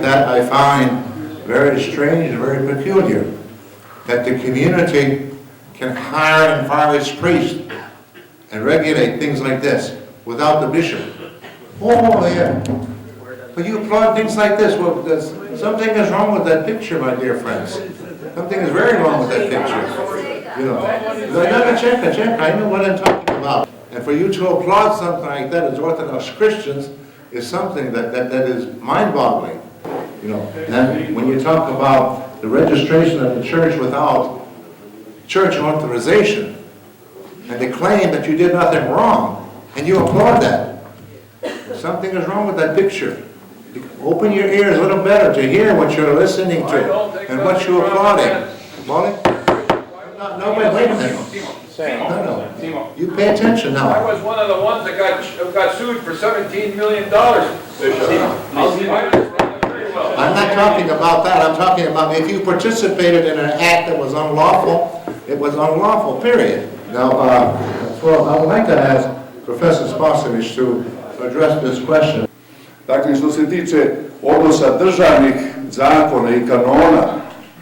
that I find very strange and very peculiar, that the community can hire and fire its priest and regulate things like this without the bishop. Oh, yeah. But you applaud things like this. Well, something is wrong with that picture, my dear friends. Something is very wrong with that picture. You know, I gotta check. I know what I'm talking about. And for you to applaud something like that as Orthodox Christians is something that is mind-boggling. You know, and when you talk about the registration of the church without church authorization, and they claim that you did nothing wrong, and you applaud that, something is wrong with that picture. Open your ears a little better to hear what you're listening to and what you're applauding. Molly? No, wait a minute. No. You pay attention now. I was one of the ones that got sued for $17 million. I'm not talking about that. I'm talking about if you participated in an act that was unlawful, it was unlawful, period. Now, well, I would like to ask Professor Spasović to address this question. Dakle, što se tiče odnosa državnih zakona i kanona,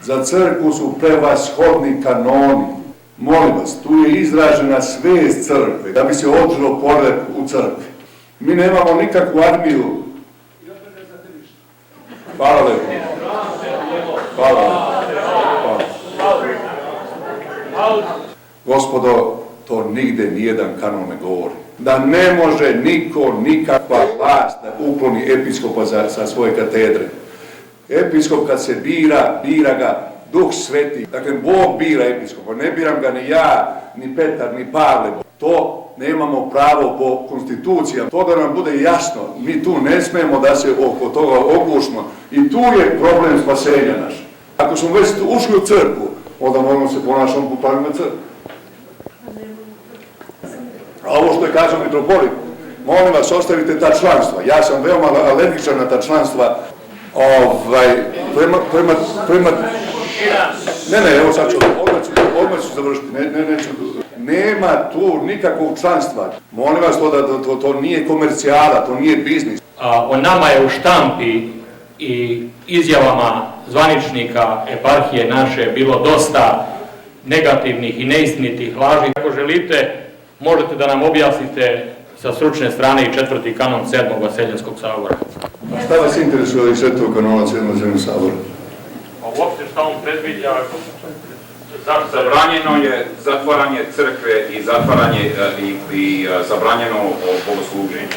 za crkvu su prevashodni kanoni. Molim vas, tu je izražena svest crkve, da bi se održao poredak u crkvi. Mi nemamo nikakvu armiju. Hvala lepo. Hvala. Gospodo, to nigde nijedan kanon ne govori. Da ne može niko, nikakva vlast da ukloni episkopa sa svoje katedre. Episkop kad se bira, bira ga Duh Sveti. Dakle, Bog bira episkopa. Ne biram ga ni ja, ni Petar, ni Pavle. To nemamo pravo po konstitucijama. To da nam bude jasno. Mi tu ne smemo da se oko toga oglušimo. I tu je problem spasenja naš. Ako smo već ušli u crkvu, onda moramo se ponašati po pravilima crkve. A ovo što je kazao mitropolit, molim vas, ostavite ta članstva. Ja sam veoma alergičan na ta članstva. Evo sad ću, odmah ću završiti. Nema tu nikakvog članstva. Molim vas, to nije komercijala, to nije biznis. O nama je u štampi i izjavama zvaničnika eparhije naše bilo dosta negativnih i neistinitih laži. Ako želite, možete da nam objasnite sa stručne strane i 4. kanon 7. Vaseljenskog sabora. A šta vas interesuje ovih 7. kanona 7. Vaseljenskog sabora? A uopšte šta on predviđa? Zabranjeno je zatvaranje crkve i zatvaranje i zabranjeno bogosluženje.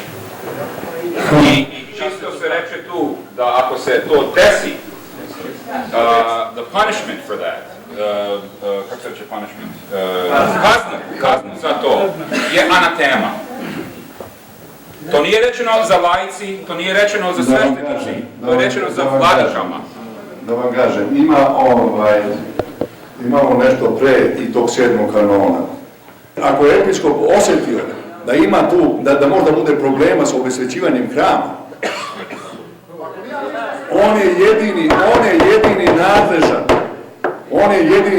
I čisto se reče tu da ako se to desi, the punishment for that, kako se reče punishment? Kazna za to je anatema. To nije rečeno za laici, to nije rečeno za sveštenici, to je rečeno za vladikama. Da vam kažem, imamo nešto pre i tog 7. kanona. Ako je episkop osjetio da ima tu, da možda bude problema s obesvećivanjem hrama, on je jedini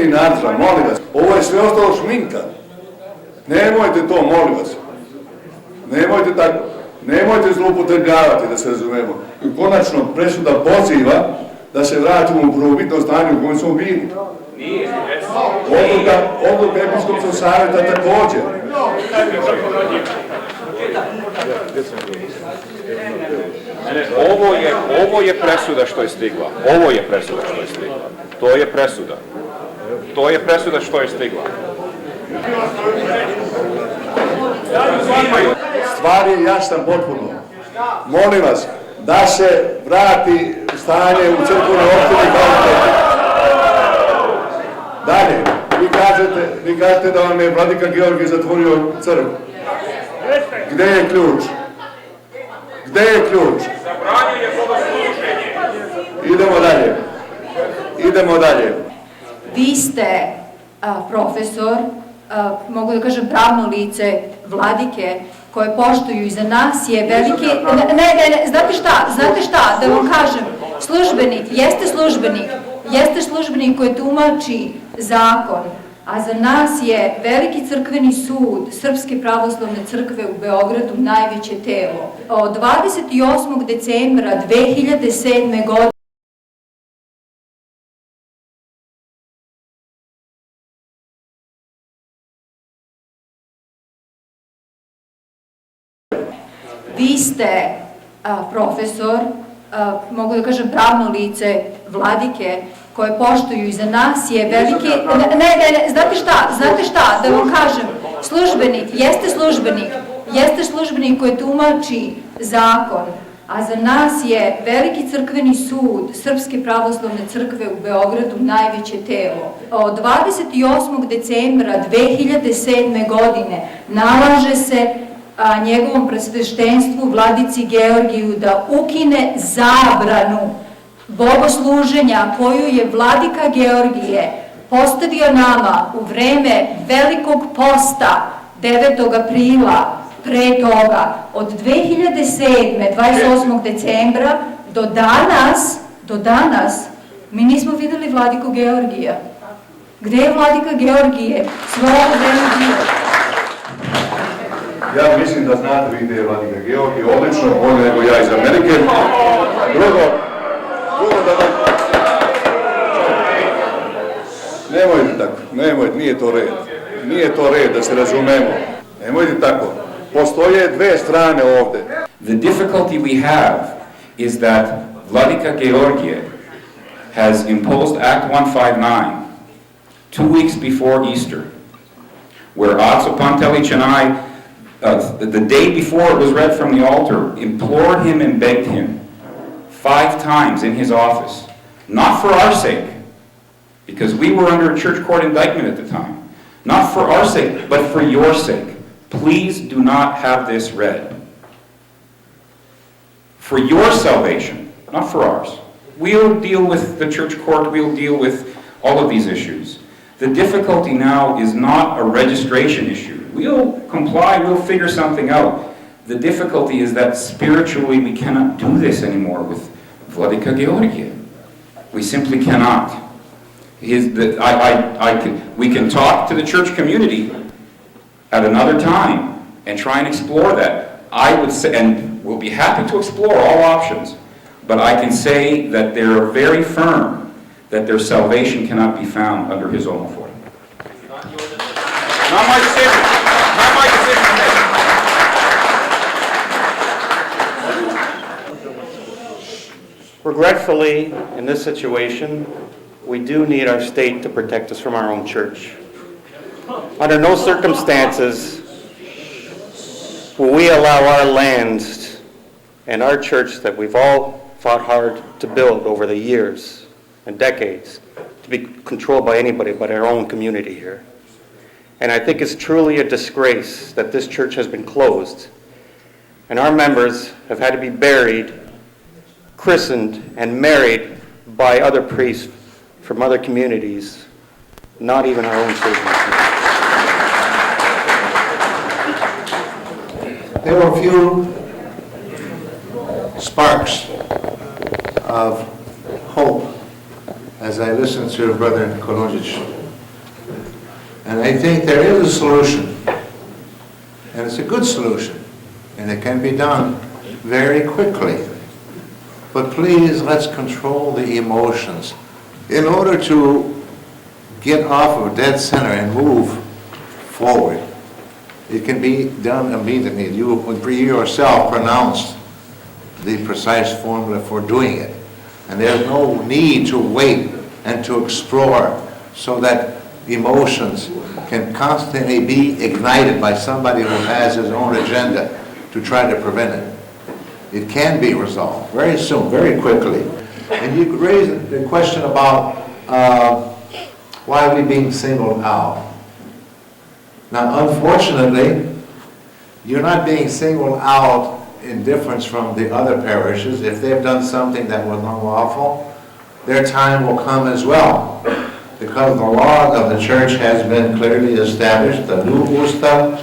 nadležan. Molim vas. Ovo je sve ostalo šminka. Nemojte to, molim vas. Nemojte tako. Nemojte zloupotrebljavati, da se razumemo. I konačno presuda poziva da se vratimo u prvobitno stanje u kojem smo bili. Odluka episkopskog savjeta također. Ovo je presuda što je stigla. To je presuda što je stigla. Stvar je jasna potpuno. Molim vas, da se vrati stanje u crkvenoj opštini kao što. Dalje, vi kažete da vam je vladika Georgij zatvorio crkvu. Gde je ključ? Zabranjuje bogosluženje. Idemo dalje. Vi ste profesor, mogu da kažem pravno lice, vladike, koje poštuju iza nas je veliki... Ne, znate šta, da vam kažem, jeste službenik koji tumači zakon, a za nas je veliki crkveni sud Srpske pravoslavne crkve u Beogradu najveće telo. Od 28. decembra 2007. godine ste profesor, mogu da kažem pravno lice vladike, koje poštuju i za nas je veliki... Ne, znate šta, da vam kažem, službenik, jeste službenik koji tumači zakon, a za nas je veliki crkveni sud Srpske pravoslavne crkve u Beogradu najveće telo. Od 28. decembra 2007. godine nalaže se njegovom presveštenstvu vladici Georgiju da ukine zabranu bogosluženja koju je vladika Georgije postavio nama u vreme Velikog posta 9. aprila pre toga. Od 2007. 28. decembra do danas mi nismo videli vladiku Georgija. Gde je vladika Georgije? Sve ovo vreme bio. Ja mislim da znate vi gdje je vladika Georgije, odlično, bolje nego ja iz Amerike. Drugo da vam... Nemojte tako, nije to red da se razumemo. Nemojte tako. Postoje dve strane ovdje. The difficulty we have is that Vladika Georgije has imposed Act 159 2 weeks before Easter, where Otso Pantelic and I, the day before it was read from the altar, implored him and begged him 5 times in his office, not for our sake, because we were under a church court indictment at the time, not for our sake, but for your sake. Please do not have this read. For your salvation, not for ours. We'll deal with the church court, we'll deal with all of these issues. The difficulty now is not a registration issue. We'll comply, we'll figure something out. The difficulty is that spiritually we cannot do this anymore with Vladika Georgije. We simply cannot. We can talk to the church community at another time and try and explore that. I would say, and we'll be happy to explore all options, but I can say that they're very firm that their salvation cannot be found under his own authority. Not my decision. Not my decision. Regretfully, in this situation, we do need our state to protect us from our own church. Under no circumstances will we allow our lands and our church that we've all fought hard to build over the years and decades to be controlled by anybody but our own community here. And I think it's truly a disgrace that this church has been closed and our members have had to be buried, christened, and married by other priests from other communities, not even our own church. There were a few sparks of hope as I listened to Brother Kolodžić. And I think there is a solution, and it's a good solution, and it can be done very quickly. But please, let's control the emotions. In order to get off of dead center and move forward, it can be done immediately. You yourself pronounced the precise formula for doing it. And there's no need to wait and to explore so that emotions can constantly be ignited by somebody who has his own agenda to try to prevent it. It can be resolved very soon, very quickly. And you raised the question about why are we being singled out? Now, unfortunately, you're not being singled out in difference from the other parishes. If they've done something that was unlawful, their time will come as well. Because the law of the church has been clearly established, the new Ustav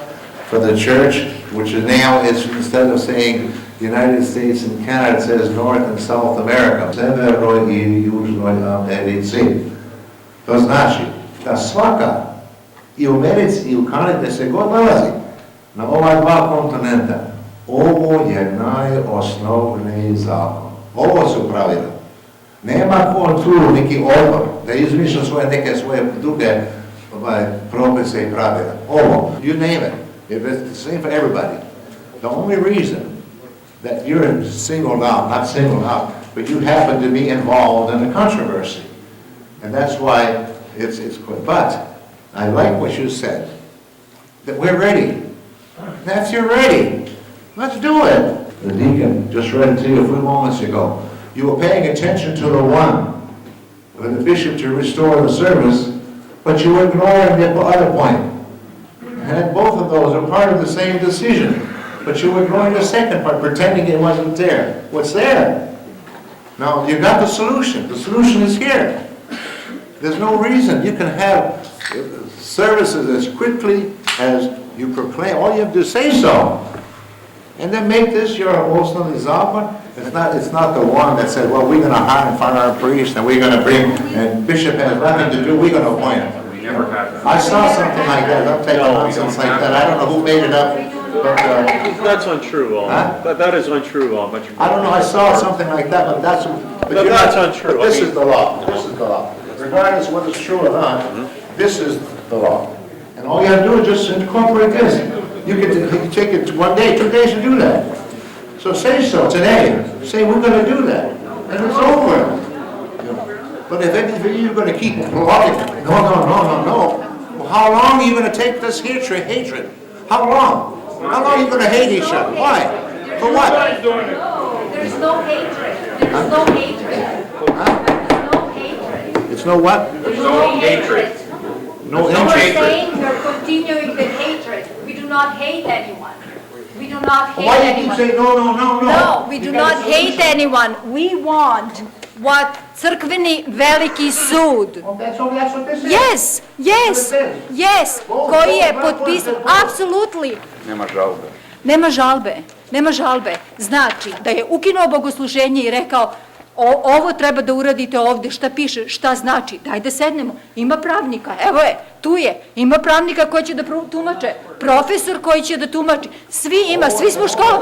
for the church, which is now, instead of saying United States and Canada, it says North and South America. Severnoj I Južnoj Americi. To znači da svaka i u Americi i u Kanadi gdje se god nalazi na ova dva kontinenta, ovo je najosnovniji zakon. Ovo su pravila. Nema ko tu neki odbor da izmišlja neke svoje druge propise i pravila. Ovo, you name it. It's the same for everybody. The only reason that you're singled out, not singled out, but you happen to be involved in the controversy. And that's why it's good. But I like what you said, that we're ready. That's you're ready. Let's do it. The deacon just read it to you a few moments ago. You were paying attention to the one, for the bishop to restore the service, but you were ignoring the other point. And both of those are part of the same decision, but you were ignoring the second part, pretending it wasn't there. What's there? Now, you got the solution. The solution is here. There's no reason. You can have services as quickly as you proclaim. All you have to do is say so. And then make this your emotionally Zappa. It's not the one that said, well, we're going to hire and fire our priest, and we're going to bring, and bishop has nothing to do, we're going to appoint him. We never had that. I saw something like that. Don't take nonsense like that. I don't know who made it up, but That's untrue, Huh? That is untrue, but I don't know. I saw something like that, but that's. But But that's untrue. But this is the law. This is the law. Regardless of whether it's true or not, this is the law. And all you have to do is just incorporate this. You can take it 1 day, 2 days to do that. So say so today. Say we're going to do that, and it's over. But if any of you are going to keep blocking, no. Well, how long are you going to take this hatred? How long? How long are you going to hate each other? Why? For what? There's no hatred. There's no hatred. There's no hatred. It's no what? There's no hatred. No We're hatred. saying we're continuing the hatred. We do not hate anyone. We do not hate Why do you keep anyone. saying no? No, we do You got not a hate solution. anyone. We want what crkveni veliki sud. Well, that's what this is. Yes, koji je potpisan, apsolutely. Nema žalbe. Nema žalbe. Znači, da je ukinuo bogosluženje i rekao, ovo treba da uradite ovde, šta piše, šta znači, daj da sednemo. Ima pravnika, evo je, tu je, ima pravnika koji će da tumače, profesor koji će da tumači, svi smo škola.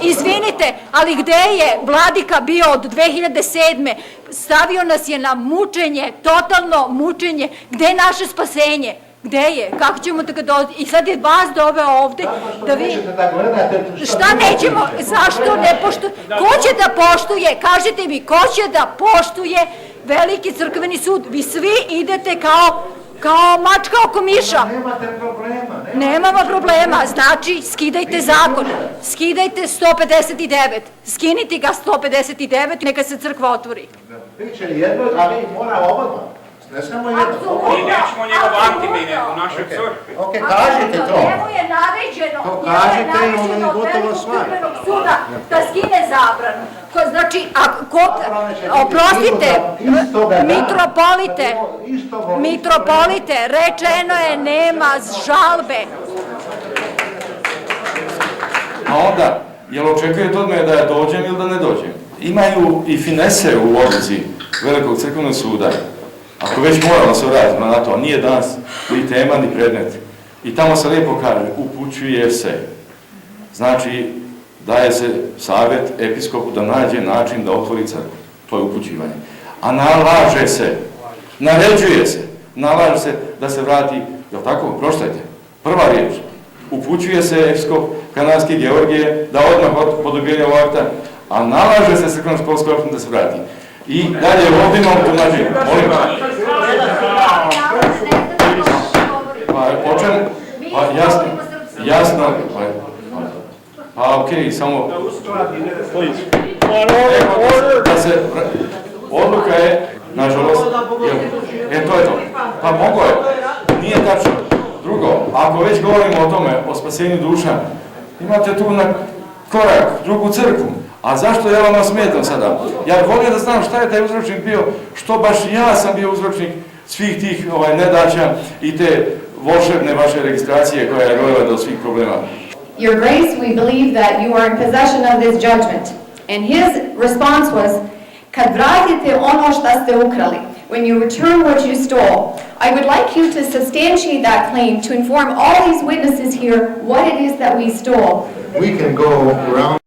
Izvinite, ali gde je vladika bio od 2007. Stavio nas je na mučenje, totalno mučenje, gde je naše spasenje? Gde je? Kako ćemo da ga dođe? I sad je vas doveo ovde da vi... Šta nećemo? Zašto ne poštuje? Ko će da poštuje? Kažite mi, ko će da poštuje veliki crkveni sud? Vi svi idete kao mačka oko miša. Nemate problema. Nemamo problema, znači skidajte zakon, skidajte 159, skinite ga 159, neka se crkva otvori. Biće jedno, ali mora oba. Ne samo jedno. Mi nećemo njegov aktivine u našoj crkvi. Ok, kažite to. Njemu je naređeno, To kažite i onda je gotovo velikog stvar. crkvenog suda da skine zabranu. Znači, oprostite, mitropolite, rečeno je nema žalbe. A onda, jel očekujete od mene da ja dođem ili da ne dođem? Imaju i finese u odluci Velikog crkvenog suda. Ako već moramo se vratiti na to, nije danas ni tema ni predmet. I tamo se lijepo kaže, upućuje se. Znači, daje se savjet episkopu da nađe način da otvori crkvu. To je upućivanje. A nalaže se, naređuje se, nalaže se da se vrati, jel tako, proštajte, prva riječ. Upućuje se episkop Kanadski Georgije da odmah po dobijenju ovog akta, a nalaže se crkveno-školskoj opštini da se vrati. I dalje ovdje imamo tumačenje. Molim vas. Pa o čemu? Pa jasno. Pa okej, samo... Da se... Odluka je, nažalost... To je to. Pa mogo je. Nije tačno. Drugo, ako već govorimo o tome, o spasenju duša, imate tu na korak drugu crkvu. A zašto ja vam smetam sada? Ja volio da znam šta je taj uzročnik bio, što baš ja sam bio uzročnik svih tih nedaća i te volšebne vaše registracije koja je dovela do svih problema. Your Grace, we believe that you are in possession of this judgment. And his response was, kad vratite ono šta ste ukrali, when you return what you stole, I would like you to substantiate that claim to inform all these witnesses here what it is that we stole. We can go around